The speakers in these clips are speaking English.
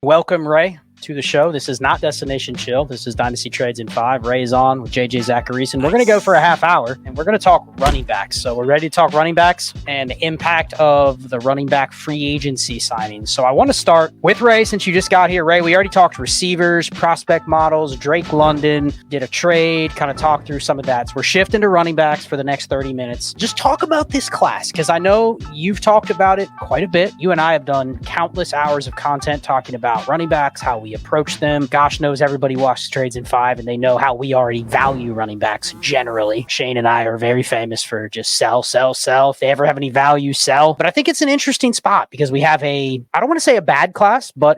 Welcome, Ray, to the show. This is not Destination Chill. This is Dynasty Trades in 5. Ray's on with JJ Zachariason. We're going to go for a half hour, and we're going to talk running backs. So we're ready to talk running backs and the impact of the running back free agency signings. So I want to start with Ray, since you just got here. Ray, we already talked receivers, prospect models, Drake London, did a trade, kind of talked through some of that. So we're shifting to running backs for the next 30 minutes. Just talk about this class, because I know you've talked about it quite a bit. You and I have done countless hours of content talking about running backs, how we approach them. Gosh knows everybody watches Trades in 5, and they know how we already value running backs generally. Shane and I are very famous for just sell, sell, sell. If they ever have any value, sell. But I think it's an interesting spot because we have I don't want to say a bad class, but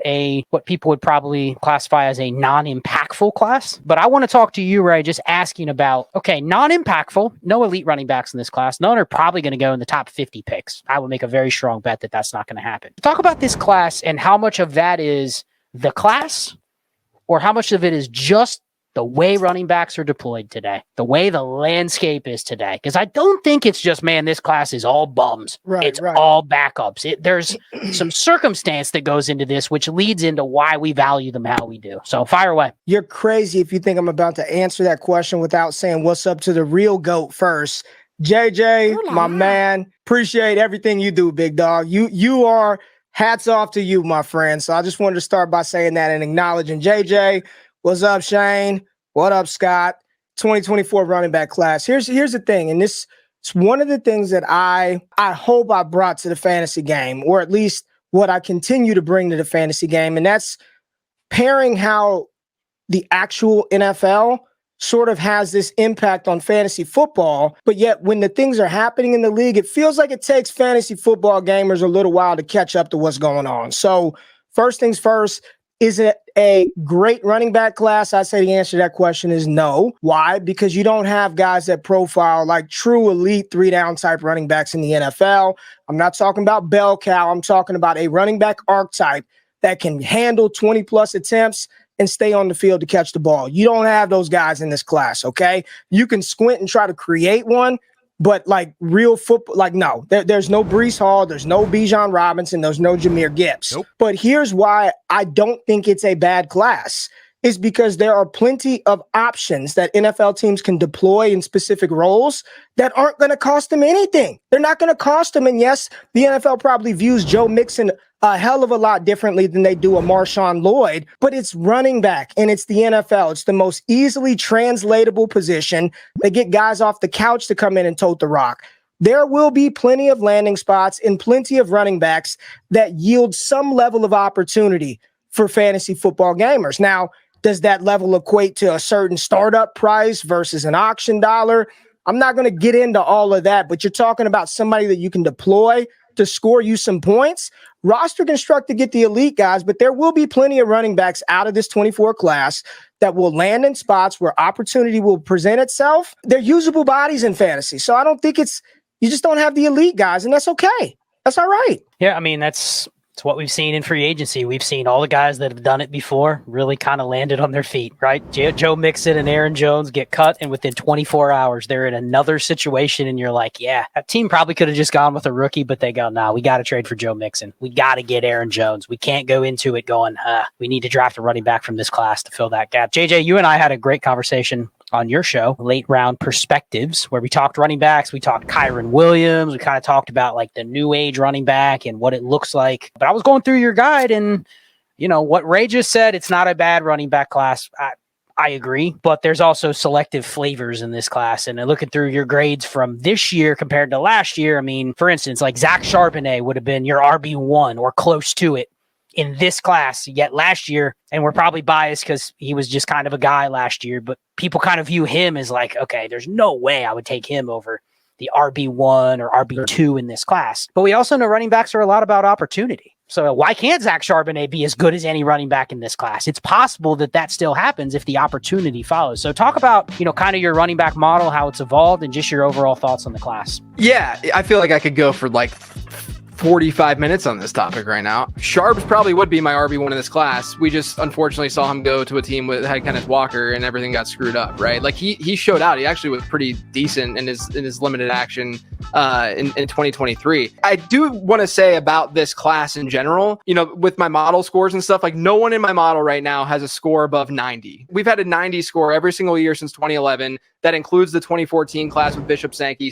what people would probably classify as a non-impactful class. But I want to talk to you, Ray, just asking about, okay, non-impactful, no elite running backs in this class. None are probably going to go in the top 50 picks. I would make a very strong bet that that's not going to happen. Talk about this class and how much of that is the class, or how much of it is just the way running backs are deployed today, the way the landscape is today. Because I don't think it's just, man, this class is all bums. It's all backups. There's some circumstance that goes into this, which leads into why we value them how we do. So fire away. You're crazy if you think I'm about to answer that question without saying what's up to the real GOAT first. JJ, my man, appreciate everything you do, big dog. You are... Hats off to you, my friend. So I just wanted to start by saying that and acknowledging JJ. What's up, Shane? What up, Scott? 2024 running back class. Here's the thing, and it's one of the things that I hope I brought to the fantasy game, or at least what I continue to bring to the fantasy game, and that's pairing how the actual NFL sort of has this impact on fantasy football, but yet when the things are happening in the league, it feels like it takes fantasy football gamers a little while to catch up to what's going on. So first things first, is it a great running back class? I'd say the answer to that question is no. Why? Because you don't have guys that profile like true elite 3-down type running backs in the NFL. I'm not talking about bell cow. I'm talking about a running back archetype that can handle 20 plus attempts and stay on the field to catch the ball. You don't have those guys in this class, okay? You can squint and try to create one, but like real football, like no, there's no Breece Hall, there's no Bijan Robinson, there's no Jahmyr Gibbs. Nope. But here's why I don't think it's a bad class, is because there are plenty of options that NFL teams can deploy in specific roles that aren't going to cost them anything. They're not going to cost them. And yes, the NFL probably views Joe Mixon a hell of a lot differently than they do a Marshawn Lloyd, but it's running back and it's the NFL. It's the most easily translatable position. They get guys off the couch to come in and tote the rock. There will be plenty of landing spots and plenty of running backs that yield some level of opportunity for fantasy football gamers. Now, does that level equate to a certain startup price versus an auction dollar? I'm not going to get into all of that, but you're talking about somebody that you can deploy to score you some points. Roster construct to get the elite guys, but there will be plenty of running backs out of this 24 class that will land in spots where opportunity will present itself. They're usable bodies in fantasy. So I don't think you just don't have the elite guys, and that's okay. That's all right. Yeah, I mean, it's what we've seen in free agency. We've seen all the guys that have done it before really kind of landed on their feet, right? Joe Mixon and Aaron Jones get cut, and within 24 hours, they're in another situation, and you're like, yeah, that team probably could have just gone with a rookie, but they go, nah, we got to trade for Joe Mixon. We got to get Aaron Jones. We can't go into it going, we need to draft a running back from this class to fill that gap. JJ, you and I had a great conversation on your show, Late Round Perspectives, where we talked running backs, we talked Kyron Williams, we kind of talked about like the new age running back and what it looks like. But I was going through your guide, and you know what Ray just said, it's not a bad running back class. I agree, but there's also selective flavors in this class. And looking through your grades from this year compared to last year, I mean, for instance, like Zach Charbonnet would have been your RB1 or close to it in this class, yet last year, and we're probably biased because he was just kind of a guy last year, but people kind of view him as like, okay, there's no way I would take him over the RB1 or RB2 in this class. But we also know running backs are a lot about opportunity. So why can't Zach Charbonnet be as good as any running back in this class? It's possible that that still happens if the opportunity follows. So talk about, kind of your running back model, how it's evolved, and just your overall thoughts on the class. Yeah, I feel like I could go for like 45 minutes on this topic right now. Sharps probably would be my RB1 in this class. We just unfortunately saw him go to a team that had Kenneth Walker and everything got screwed up, right? Like he showed out. He actually was pretty decent in his limited action in 2023. I do want to say about this class in general, you know, with my model scores and stuff, like no one in my model right now has a score above 90. We've had a 90 score every single year since 2011. That includes the 2014 class with Bishop Sankey.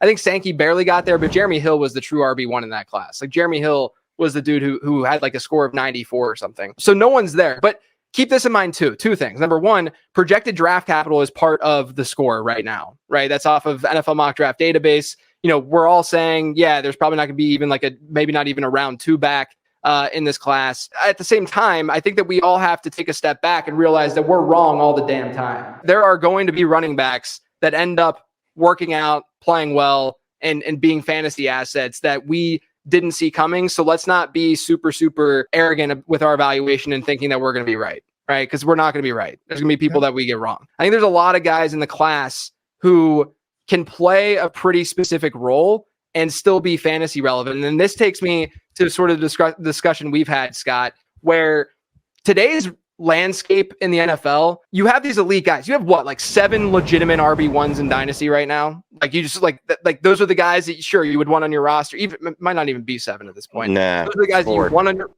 I think Sankey barely got there, but Jeremy Hill was the true RB1 in that class. Like Jeremy Hill was the dude who had like a score of 94 or something. So no one's there. But keep this in mind too. Two things. Number one, projected draft capital is part of the score right now, right? That's off of NFL mock draft database. You know, we're all saying, yeah, there's probably not going to be even like maybe not even a round 2 back in this class. At the same time, I think that we all have to take a step back and realize that we're wrong all the damn time. There are going to be running backs that end up working out, playing well, and being fantasy assets that we didn't see coming. So let's not be super, super arrogant with our evaluation and thinking that we're going to be right? Because we're not going to be right. There's going to be people that we get wrong. I think there's a lot of guys in the class who can play a pretty specific role and still be fantasy relevant. And then this takes me to sort of the discussion we've had, Scott, where today's landscape in the NFL, you have these elite guys. You have what, like 7 legitimate RB1s in Dynasty right now? Like you just like those are the guys that sure you would want on your roster. Even might not even be 7 at this point. Nah, those are the guys that you want on your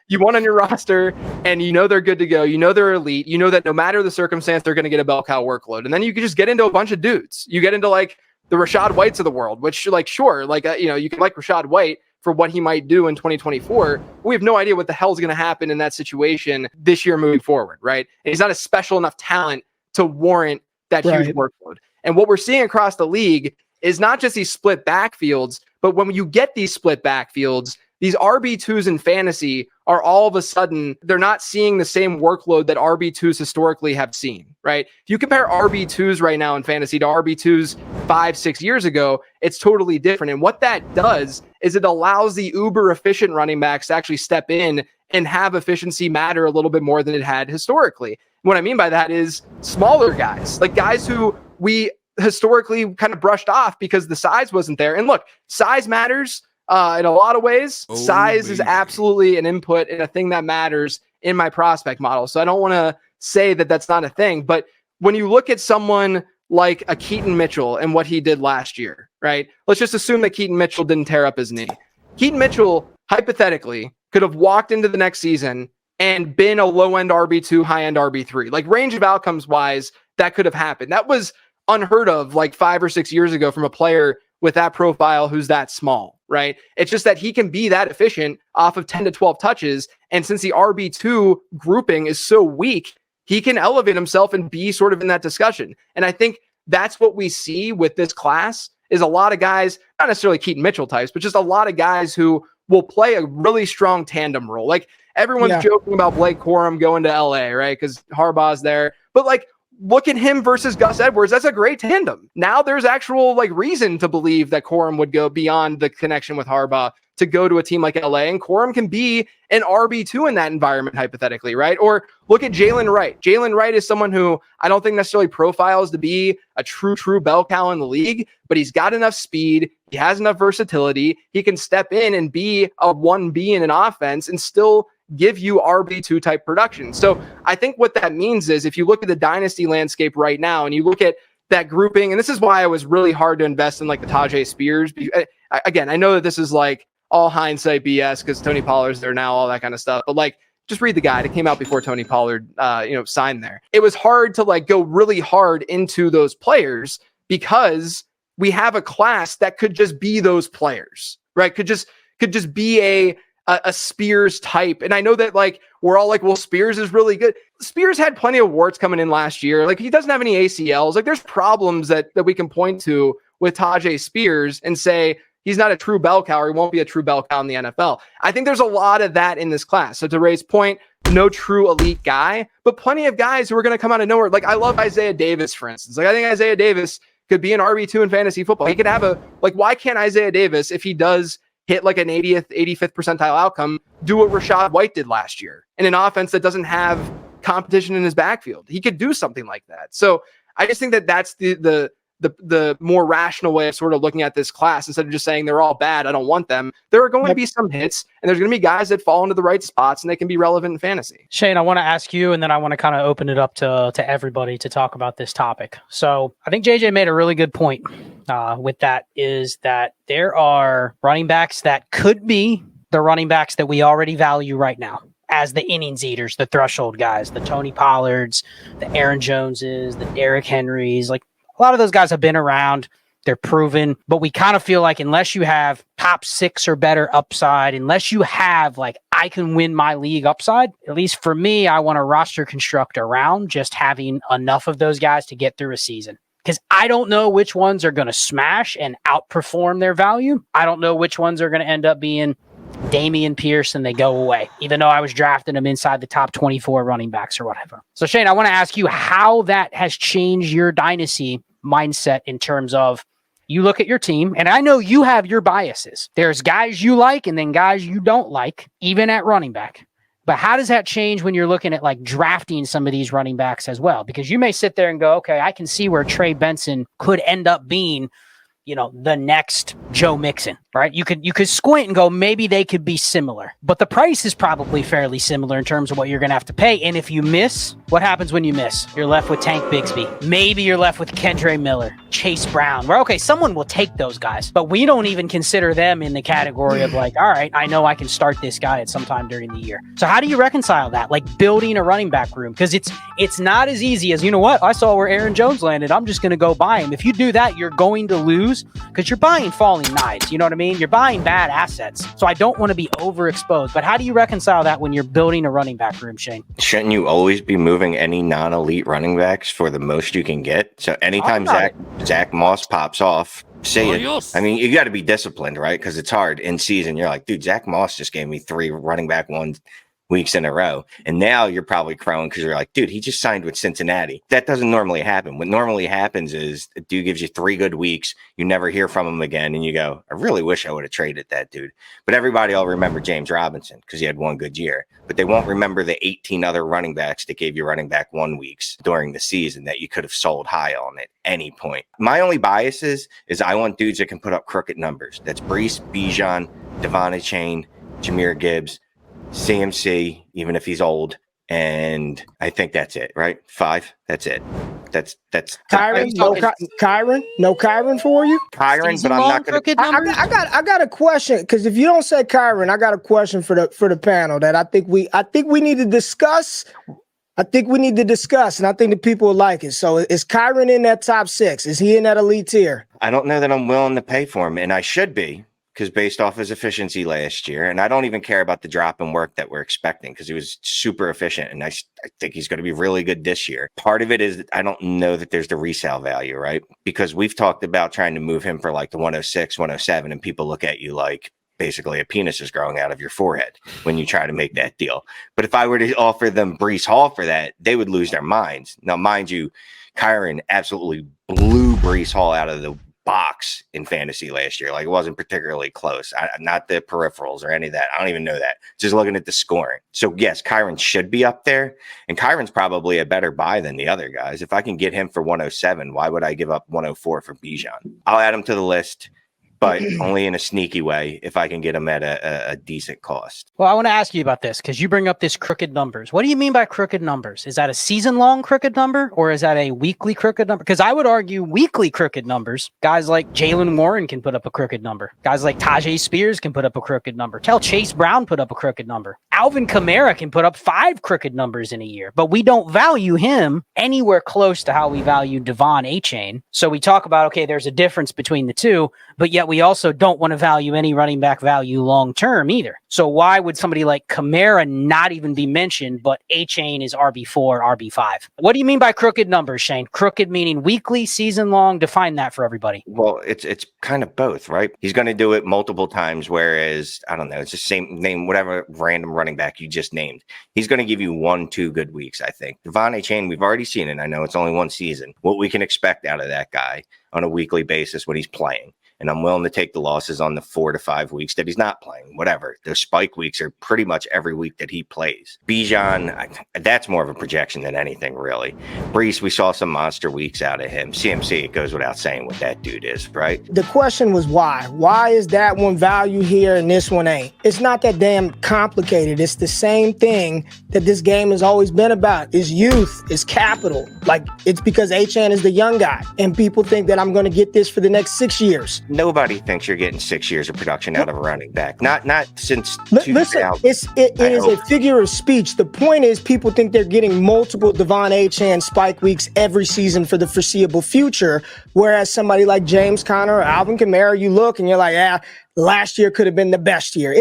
you want on your roster, and you know they're good to go. You know they're elite. You know that no matter the circumstance, they're going to get a bell cow workload. And then you can just get into a bunch of dudes. You get into like the Rashad Whites of the world, which like sure, like you know, you can like Rashad White for what he might do in 2024. We have no idea what the hell is going to happen in that situation this year moving forward, right? And he's not a special enough talent to warrant that huge workload. And what we're seeing across the league is not just these split backfields, but when you get these split backfields, these RB2s in fantasy are all of a sudden, they're not seeing the same workload that RB2s historically have seen, right? If you compare RB2s right now in fantasy to RB2s 5-6 years ago, it's totally different. And what that does is it allows the uber efficient running backs to actually step in and have efficiency matter a little bit more than it had historically. What I mean by that is smaller guys, like guys who we historically kind of brushed off because the size wasn't there. And look, size matters. In a lot of ways, size is absolutely an input and a thing that matters in my prospect model. So I don't want to say that that's not a thing, but when you look at someone like a Keaton Mitchell and what he did last year, right? Let's just assume that Keaton Mitchell didn't tear up his knee. Keaton Mitchell, hypothetically, could have walked into the next season and been a low-end RB2, high-end RB3. Like range of outcomes wise, that could have happened. That was unheard of like 5 or 6 years ago from a player with that profile who's that small, right? It's just that he can be that efficient off of 10 to 12 touches. And since the RB2 grouping is so weak, he can elevate himself and be sort of in that discussion. And I think that's what we see with this class is a lot of guys, not necessarily Keaton Mitchell types, but just a lot of guys who will play a really strong tandem role. Like everyone's joking about Blake Corum going to LA, right? Because Harbaugh's there. But like, look at him versus Gus Edwards. That's a great tandem. Now there's actual like reason to believe that Corum would go beyond the connection with Harbaugh to go to a team like LA, and Corum can be an RB2 in that environment, hypothetically, right? Or look at Jalen Wright. Jalen Wright is someone who I don't think necessarily profiles to be a true bell cow in the league, but he's got enough speed. He has enough versatility. He can step in and be a 1B in an offense and still give you RB2 type production. So I think what that means is if you look at the dynasty landscape right now and you look at that grouping, and this is why it was really hard to invest in like the Tajay Spears. Again, I know that this is like all hindsight BS because Tony Pollard's there now, all that kind of stuff. But like, just read the guide. It came out before Tony Pollard, signed there. It was hard to like go really hard into those players because we have a class that could just be those players, right? Could just be a Spears type. And I know that like, we're all like, well, Spears is really good. Spears had plenty of warts coming in last year. Like he doesn't have any ACLs. Like there's problems that we can point to with Tajay Spears and say, he's not a true bell cow or he won't be a true bell cow in the NFL. I think there's a lot of that in this class. So to Ray's point, no true elite guy, but plenty of guys who are going to come out of nowhere. Like I love Isaiah Davis, for instance. Like I think Isaiah Davis could be an RB2 in fantasy football. He could have why can't Isaiah Davis, if he does hit like an 85th percentile outcome, do what Rashad White did last year in an offense that doesn't have competition in his backfield? He could do something like that. So I just think that that's the the more rational way of sort of looking at this class, instead of just saying they're all bad, I don't want them, there are going to be some hits, and there's going to be guys that fall into the right spots, and they can be relevant in fantasy. Shane, I want to ask you, and then I want to kind of open it up to everybody to talk about this topic. So I think JJ made a really good point with that, is that there are running backs that could be the running backs that we already value right now as the innings eaters, the threshold guys, the Tony Pollards, the Aaron Joneses, the Derrick Henrys. Like, a lot of those guys have been around. They're proven, but we kind of feel like unless you have top 6 or better upside, unless you have like, I can win my league upside, at least for me, I want to roster construct around just having enough of those guys to get through a season. Because I don't know which ones are going to smash and outperform their value. I don't know which ones are going to end up being Damian Pierce and they go away, even though I was drafting them inside the top 24 running backs or whatever. So Shane, I want to ask you how that has changed your dynasty mindset in terms of, you look at your team, and I know you have your biases. There's guys you like and then guys you don't like, even at running back. But how does that change when you're looking at like drafting some of these running backs as well? Because you may sit there and go, okay, I can see where Trey Benson could end up being, you know, the next Joe Mixon, right? You could squint and go, maybe they could be similar, but the price is probably fairly similar in terms of what you're going to have to pay. And if you miss, what happens when you miss? You're left with Tank Bigsby. Maybe you're left with Kendre Miller, Chase Brown. Where, okay, someone will take those guys, but we don't even consider them in the category of like, all right, I know I can start this guy at some time during the year. So how do you reconcile that? Like building a running back room? Because it's not as easy as, you know what, I saw where Aaron Jones landed, I'm just going to go buy him. If you do that, you're going to lose because you're buying falling knives. You know what I mean? You're buying bad assets. So I don't want to be overexposed. But how do you reconcile that when you're building a running back room, Shane? Shouldn't you always be moving any non-elite running backs for the most you can get? So anytime Zach Moss pops off, say it. I mean, you got to be disciplined, right? Because it's hard in season. You're like, dude, Zach Moss just gave me 3 running back 1 weeks in a row. And now you're probably crowing because you're like, dude, he just signed with Cincinnati. That doesn't normally happen. What normally happens is a dude gives you 3 good weeks. You never hear from him again. And you go, I really wish I would have traded that dude. But everybody will remember James Robinson because he had 1 good year. But they won't remember the 18 other running backs that gave you running back 1 weeks during the season that you could have sold high on at any point. My only bias is I want dudes that can put up crooked numbers. That's Breece, Bijan, Devon Achane, Jahmyr Gibbs, CMC, even if he's old, and I think that's it, right? 5. That's it. That's Kyron. No Kyron for you. Kyron, but I'm not gonna. I got a question, because if you don't say Kyron, I got a question for the panel that I think we need to discuss. And I think the people will like it. So is Kyron in that top 6? Is he in that elite tier? I don't know that I'm willing to pay for him, and I should be. Because based off his efficiency last year, and I don't even care about the drop in work that we're expecting because he was super efficient, and I think he's going to be really good this year. Part of it is that I don't know that there's the resale value, right? Because we've talked about trying to move him for like the 106, 107, and people look at you like basically a penis is growing out of your forehead when you try to make that deal. But if I were to offer them Breece Hall for that, they would lose their minds. Now, mind you, Kyron absolutely blew Breece Hall out of the box in fantasy last year. Like, it wasn't particularly close. Not the peripherals or any of that. I don't even know that. Just looking at the scoring. So yes, Kyron should be up there, and Kyron's probably a better buy than the other guys. If I can get him for 107, why would I give up 104 for Bijan? I'll add him to the list, but only in a sneaky way if I can get him at a decent cost. Well, I want to ask you about this because you bring up this crooked numbers. What do you mean by crooked numbers? Is that a season-long crooked number, or is that a weekly crooked number? Because I would argue weekly crooked numbers. Guys like Jalen Warren can put up a crooked number. Guys like Tajay Spears can put up a crooked number. Tell Chase Brown put up a crooked number. Alvin Kamara can put up 5 crooked numbers in a year, but we don't value him anywhere close to how we value Devon Achane. So we talk about, okay, there's a difference between the two, but yet we also don't want to value any running back value long-term either. So why would somebody like Kamara not even be mentioned, but Achane is RB4, RB5? What do you mean by crooked numbers, Shane? Crooked meaning weekly, season-long? Define that for everybody. Well, it's kind of both, right? He's going to do it multiple times, whereas, I don't know, it's the same name, whatever random running back you just named. He's going to give you 1-2 good weeks, I think. Devon Achane, we've already seen it. I know it's only 1 season. What we can expect out of that guy on a weekly basis when he's playing. And I'm willing to take the losses on the 4 to 5 weeks that he's not playing, whatever. Those spike weeks are pretty much every week that he plays. Bijan, that's more of a projection than anything, really. Brees, we saw some monster weeks out of him. CMC, it goes without saying what that dude is, right? The question was why? Why is that one value here and this one ain't? It's not that damn complicated. It's the same thing that this game has always been about. It's youth, it's capital. Like, it's because Achane is the young guy, and people think that I'm going to get this for the next 6 years. Nobody thinks you're getting 6 years of production out of a running back. Not since Listen, it is a figure of speech. The point is, people think they're getting multiple Devon Achane spike weeks every season for the foreseeable future, whereas somebody like James Conner or Alvin Kamara, you look and you're like, last year could have been the best year.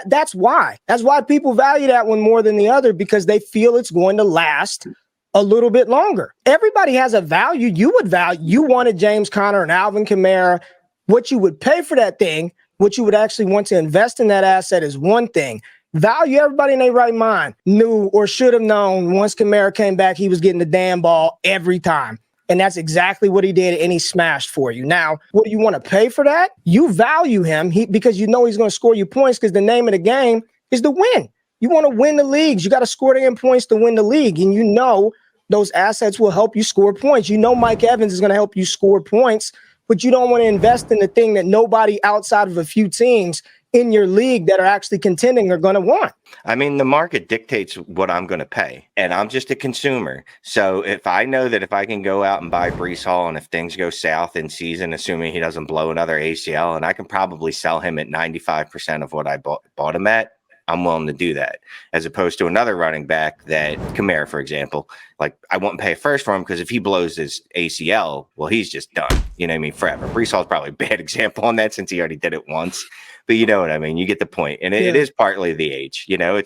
That's why. That's why people value that one more than the other, because they feel it's going to last a little bit longer. Everybody has a value. You wanted James Conner and Alvin Kamara. What you would pay for that thing, what you would actually want to invest in that asset is one thing. Value, everybody in their right mind knew or should have known once Kamara came back, he was getting the damn ball every time. And that's exactly what he did, and he smashed for you. Now, what do you want to pay for that? You value him because you know he's going to score you points, because the name of the game is to win. You want to win the leagues. You got to score the points to win the league. And you know those assets will help you score points. You know Mike Evans is going to help you score points, but you don't want to invest in the thing that nobody outside of a few teams in your league that are actually contending are going to want. I mean, the market dictates what I'm going to pay, and I'm just a consumer. So if I know that if I can go out and buy Breece Hall, and if things go south in season, assuming he doesn't blow another ACL, and I can probably sell him at 95% of what I bought him at, I'm willing to do that, as opposed to another running back that Kamara, for example, like I won't pay first for him, because if he blows his ACL, well, he's just done. You know what I mean? Forever. Breece Hall's probably a bad example on that, since he already did it once. But you know what I mean? You get the point. And it is partly the age. You know,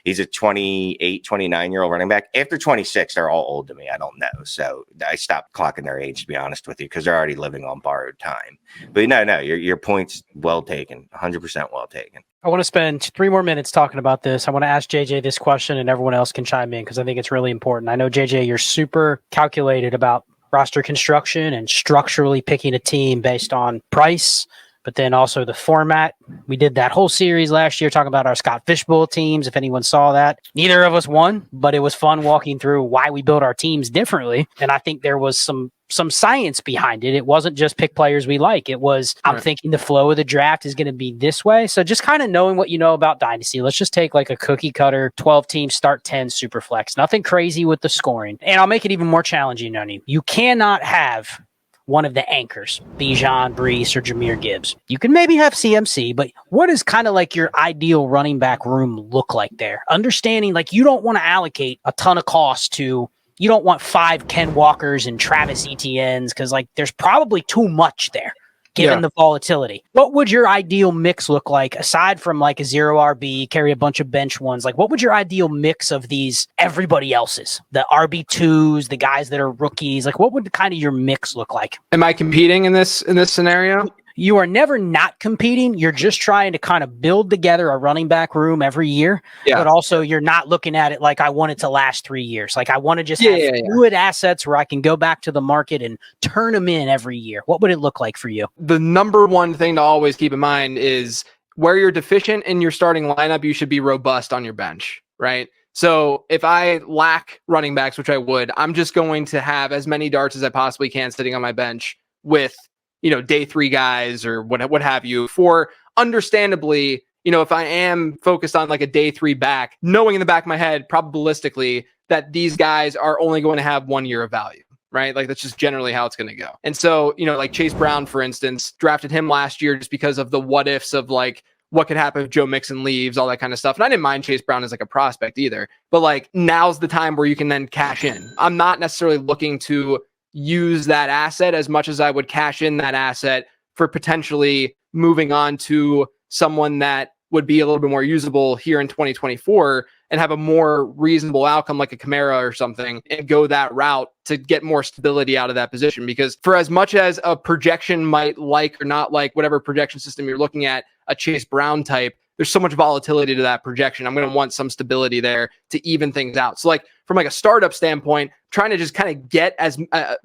he's a 28, 29-year-old running back. After 26, they're all old to me. I don't know. So I stopped clocking their age, to be honest with you, because they're already living on borrowed time. But no, your point's well taken, 100% well taken. I want to spend 3 more minutes talking about this. I want to ask JJ this question, and everyone else can chime in, because I think it's really important. I know, JJ, you're super calculated about roster construction and structurally picking a team based on price, but then also the format. We did that whole series last year talking about our Scott Fishbowl teams, if anyone saw that. Neither of us won, but it was fun walking through why we built our teams differently. And I think there was some science behind it. It wasn't just pick players we like. It was, I'm thinking the flow of the draft is going to be this way. So just kind of knowing what you know about Dynasty, let's just take like a cookie cutter 12 team start 10 super flex. Nothing crazy with the scoring. And I'll make it even more challenging, Noni. You cannot have one of the anchors, Bijan, Breece, or Jahmyr Gibbs. You can maybe have CMC, but what does kind of like your ideal running back room look like there? Understanding like you don't want to allocate a ton of cost to, you don't want 5 Ken Walkers and Travis Etiennes, because like there's probably too much there given the volatility. What would your ideal mix look like, aside from like a 0 RB, carry a bunch of bench ones? Like what would your ideal mix of these everybody else's, the RB2s, the guys that are rookies, like what would kind of your mix look like? Am I competing in this scenario? You are never not competing. You're just trying to kind of build together a running back room every year. Yeah. But also you're not looking at it like I want it to last 3 years. Like I want to just have fluid assets where I can go back to the market and turn them in every year. What would it look like for you? The number one thing to always keep in mind is where you're deficient in your starting lineup, you should be robust on your bench, right? So if I lack running backs, which I would, I'm just going to have as many darts as I possibly can sitting on my bench with, you know, day 3 guys or what have you, for understandably, you know, if I am focused on like a day 3 back, knowing in the back of my head, probabilistically, that these guys are only going to have 1 year of value, right? Like that's just generally how it's going to go. And so, you know, like Chase Brown, for instance, drafted him last year just because of the what ifs of like, what could happen if Joe Mixon leaves, all that kind of stuff. And I didn't mind Chase Brown as like a prospect either, but like now's the time where you can then cash in. I'm not necessarily looking to use that asset as much as I would cash in that asset for potentially moving on to someone that would be a little bit more usable here in 2024 and have a more reasonable outcome like a Kamara or something, and go that route to get more stability out of that position. Because for as much as a projection might like or not like whatever projection system you're looking at, a Chase Brown type, there's so much volatility to that projection. I'm going to want some stability there to even things out. So like from like a startup standpoint, trying to just kind of get as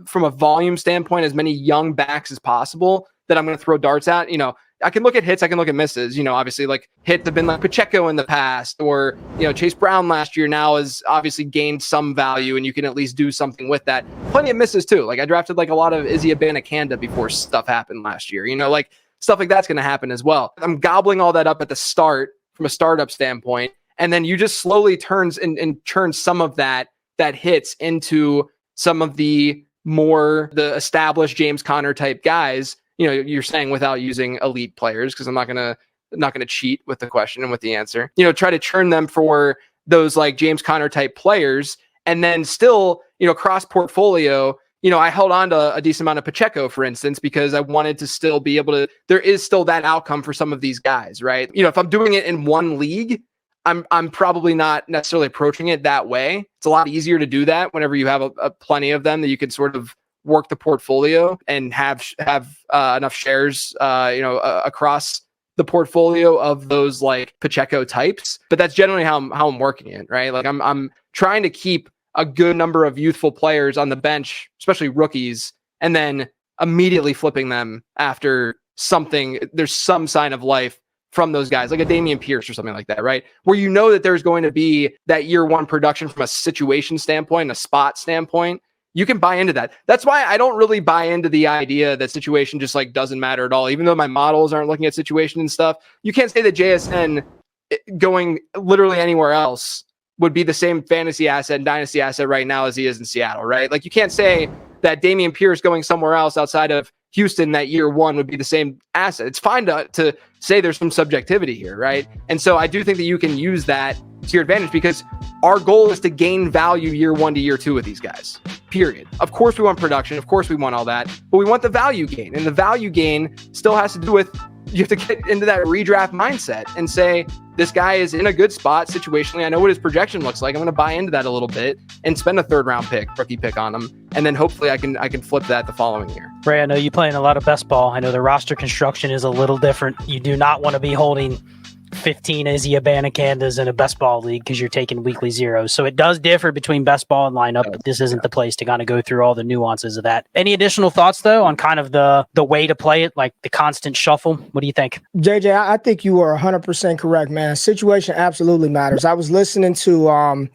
from a volume standpoint, as many young backs as possible that I'm going to throw darts at. I can look at hits, I can look at misses. Obviously, like hits have been like Pacheco in the past, or Chase Brown last year now has obviously gained some value, and you can at least do something with that. Plenty of misses too. Like I drafted like a lot of Izzy Abanikanda before stuff happened last year. Like stuff like that's going to happen as well. I'm gobbling all that up at the start from a startup standpoint, and then you just slowly turns and churns some of that hits into some of the established James Conner type guys. You're saying without using elite players, because I'm not gonna cheat with the question and with the answer. Try to churn them for those like James Conner type players, and then still, cross portfolio. I held on to a decent amount of Pacheco, for instance, because I wanted to still be able to. There is still that outcome for some of these guys, right? If I'm doing it in one league, I'm probably not necessarily approaching it that way. It's a lot easier to do that whenever you have a plenty of them that you can sort of work the portfolio and have enough shares, across the portfolio of those like Pacheco types. But that's generally how I'm working it, right? Like I'm trying to keep a good number of youthful players on the bench, especially rookies, and then immediately flipping them after there's some sign of life from those guys, like a Dameon Pierce or something like that, right? Where that there's going to be that year one production from a situation standpoint, a spot standpoint. You can buy into that. That's why I don't really buy into the idea that situation just like doesn't matter at all. Even though my models aren't looking at situation and stuff, you can't say that JSN going literally anywhere else would be the same fantasy asset and dynasty asset right now as he is in Seattle, right? Like you can't say that Dameon Pierce going somewhere else outside of Houston that year one would be the same asset. It's fine to say there's some subjectivity here, right? And so I do think that you can use that to your advantage, because our goal is to gain value year one to year two with these guys, period. Of course we want production. Of course we want all that, but we want the value gain. And the value gain still has to do with, you have to get into that redraft mindset and say, this guy is in a good spot situationally. I know what his projection looks like. I'm going to buy into that a little bit and spend a rookie pick on him. And then hopefully I can flip that the following year. Ray, I know you playing a lot of best ball. I know the roster construction is a little different. You do not want to be holding 15 Izzy Abanikandas in a best ball league because you're taking weekly zeros. So it does differ between best ball and lineup, but this isn't the place to kind of go through all the nuances of that. Any additional thoughts though on kind of the way to play it, like the constant shuffle? What do you think? JJ, I think you are 100% correct, man. Situation absolutely matters. I was listening to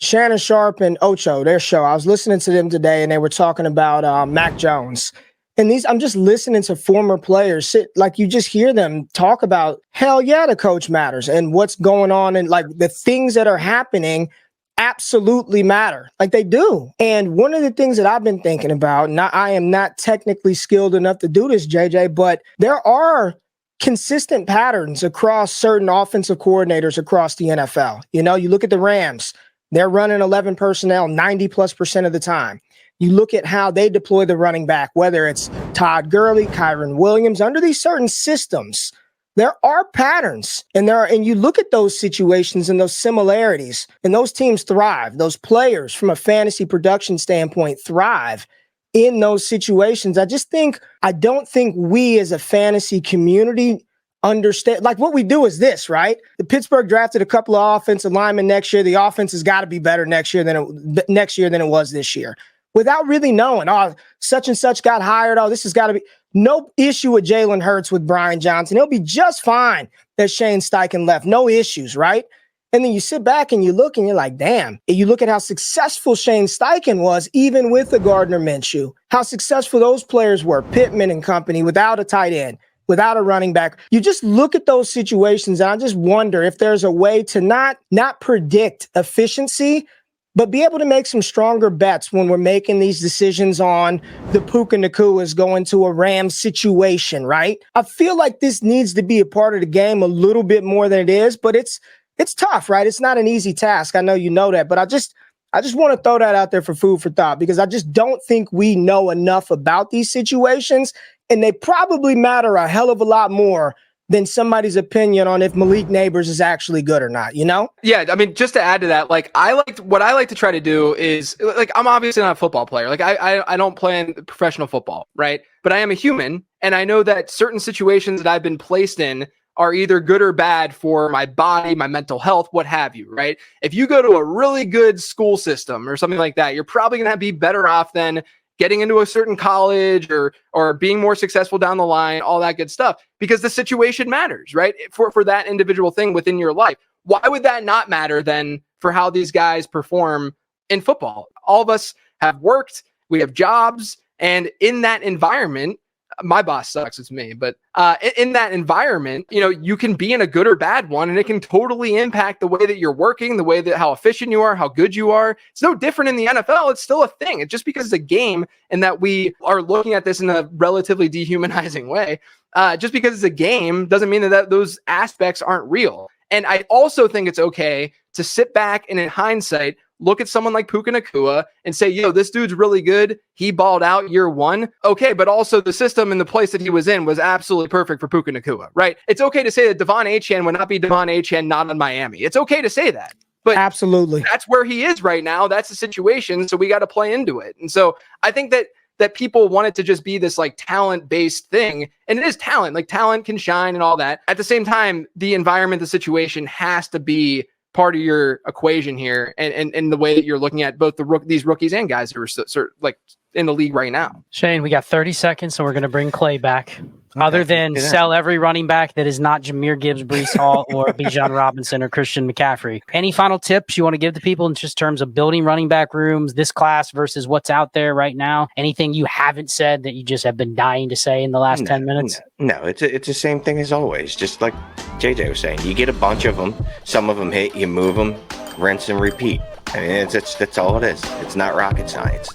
Shannon Sharp and Ocho, their show. I was listening to them today, and they were talking about Mac Jones. And I'm just listening to former players like you just hear them talk about, hell yeah, the coach matters, and what's going on, and like the things that are happening absolutely matter. Like they do. And one of the things that I've been thinking about, and I am not technically skilled enough to do this, JJ, but there are consistent patterns across certain offensive coordinators across the NFL. You look at the Rams, they're running 11 personnel 90+% of the time. You look at how they deploy the running back, whether it's Todd Gurley, Kyron Williams, under these certain systems, there are patterns, and you look at those situations and those similarities, and those teams thrive. Those players from a fantasy production standpoint thrive in those situations. I don't think we as a fantasy community understand, like what we do is this, right? The Pittsburgh drafted a couple of offensive linemen next year. The offense has got to be better next year than it was this year, without really knowing, such and such got hired. This has got to be no issue with Jalen Hurts with Brian Johnson. He'll be just fine that Shane Steichen left. No issues, right? And then you sit back and you look and you're like, damn. And you look at how successful Shane Steichen was, even with the Gardner Minshew, how successful those players were, Pittman and company, without a tight end, without a running back. You just look at those situations, and I just wonder if there's a way to not predict efficiency, but be able to make some stronger bets when we're making these decisions on the Puka Nakua's going to a Rams situation, right? I feel like this needs to be a part of the game a little bit more than it is, but it's tough, right? It's not an easy task. I know you know that, but I just want to throw that out there for food for thought, because I just don't think we know enough about these situations, and they probably matter a hell of a lot more than somebody's opinion on if Malik Neighbors is actually good or not, Yeah, I mean, just to add to that, what I like to try to do is, I'm obviously not a football player. I don't play in professional football, right? But I am a human, and I know that certain situations that I've been placed in are either good or bad for my body, my mental health, what have you, right? If you go to a really good school system or something like that, you're probably going to be better off than getting into a certain college or being more successful down the line, all that good stuff, because the situation matters, right? For that individual thing within your life. Why would that not matter then for how these guys perform in football? All of us have worked, we have jobs, and in that environment, my boss sucks, it's me, but in that environment, you can be in a good or bad one, and it can totally impact the way that you're working, the way that how efficient you are, how good you are. It's no different in the NFL. It's still a thing. It's just because it's a game and that we are looking at this in a relatively dehumanizing way. Just because it's a game doesn't mean that those aspects aren't real. And I also think it's okay to sit back and in hindsight, look at someone like Puka Nacua and say, this dude's really good. He balled out year one. Okay, but also the system and the place that he was in was absolutely perfect for Puka Nacua, right? It's okay to say that Devon Achane would not be Devon Achane not on Miami. It's okay to say that. But absolutely, that's where he is right now. That's the situation. So we got to play into it. And so I think that people want it to just be this like talent-based thing. And it is talent. Like talent can shine and all that. At the same time, the environment, the situation has to be part of your equation here, and the way that you're looking at both these rookies and guys who are like in the league right now. Shane, we got 30 seconds, so we're going to bring Clay back. Other than sell every running back that is not Jahmyr Gibbs, Breece Hall, or Bijan Robinson or Christian McCaffrey. Any final tips you want to give to people in just terms of building running back rooms, this class versus what's out there right now? Anything you haven't said that you just have been dying to say in the last 10 minutes? No, it's the same thing as always. Just like JJ was saying, you get a bunch of them. Some of them hit, you move them, rinse and repeat. I mean, that's all it is. It's not rocket science.